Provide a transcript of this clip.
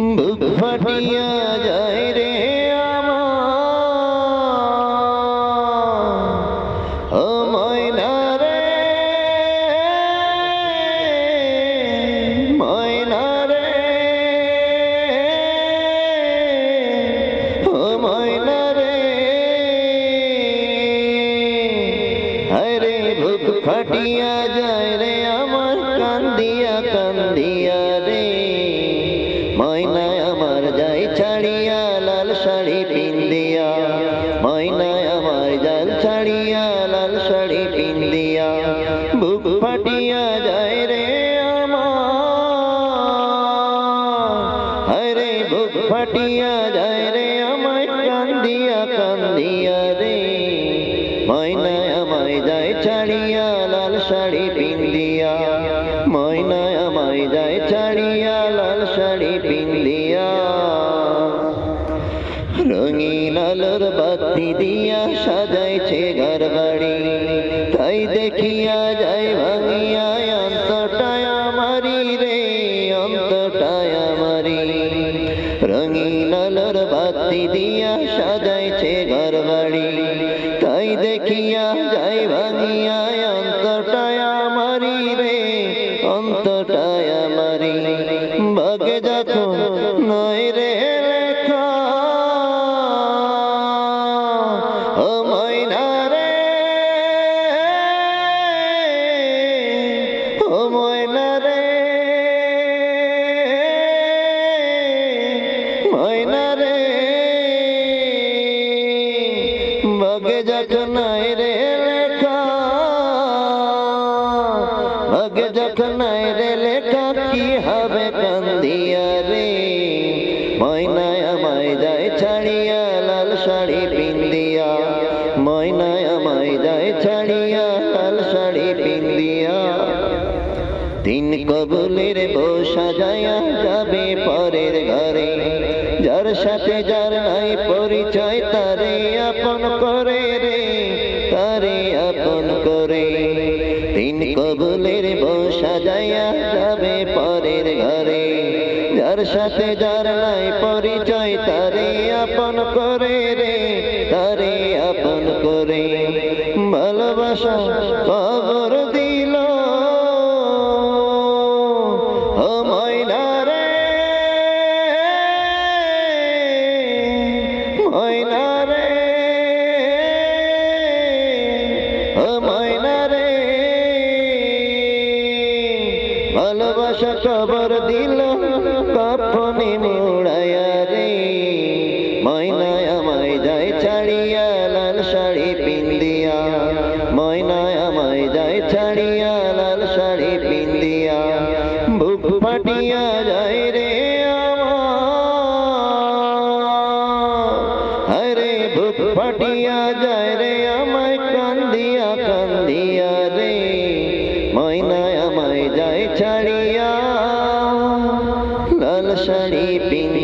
বুক ফাটিয়া যায় রে আমার, ও ময়না রে, ময়না রে, ও ময়না রে, আরে বুক ফাটিয়া যায় রে আমার, কান্দিয়া কান্দিয়া রে। ময়না আমার যায় ছাড়িয়া লাল শাড়ি পিন্দিয়া, ময়না আমার যায় ছাড়িয়া লাল শাড়ি পিন্দিয়া, বুক ফাটিয়া যায় রে আমার, আরে বুক ফাটিয়া যায় রে আমায়, কান্দিয়া কান্দিয়া রে। ময়না আমায় যায় ছাড়িয়া লাল শাড়ি পিন্দিয়া, ময়না আমায় যায় ছাড়িয়া লাল শাড়ি পিন্দিয়া। রঙিন আলোর বাতি দিয়া সাজাইছে ঘর বাড়ি, তাই দেখিয়া যায় ভাঙিয়া অন্তটায় আমারি রে, অন্তটায় আমারি। রঙিন আলোর বাতি দিয়া সাজাইছে ঘর বাড়ি, তাই দেখিয়া যায় ভাঙিয়া অন্তটায় আমারি রে, অন্তটায় আমারি। ভাগে যখন নয় রে লেখা, ও ময়না রে, ও ময়না রে, ময়না রে, ভাগে যখন নয় রে লেখা, ভাগে যখন নয় রে লেখা, কি হবে কান্দিয়া রে। ময়না আমায় যায় ছাড়িয়া লাল শাড়ি পিন্দিয়া, ময়না আমায় যায় ছাড়িয়া লাল শাড়ি পিন্দিয়া। তিন কবুলের বউ সাজায়া যাবে পরের ঘরে, যার সাথে যার নাই পরিচয় তারে আপন করে রে, তারে আপন করে। তিন কবুলের বউ সাজায়া যাবে পরের ঘরে, যার সাথে যার নাই পরিচয় তারে আপন করে রে, তারে আপন করে। ভালোবাসা খবর দিল, ও ময়না রে, ময়না রে, ও ময়না রে, ভালোবাসা খবর দিল কাফনে মুড়ায়া রে। ময়না আমায় যায় ছাড়িয়া লাল শাড়ি পিন্দিয়া, ময়না আমায় যায় ছাড়িয়া লাল শাড়ি পিন্দিয়া, বুক ফাটিয়া যায় রে আমার, আরে বুক ফাটিয়া যায় রে আমায়, কান্দিয়া কান্দিয়া রে। ময়না আমায় যায় ছাড়িয়া লাল শাড়ি পিন্দিয়া।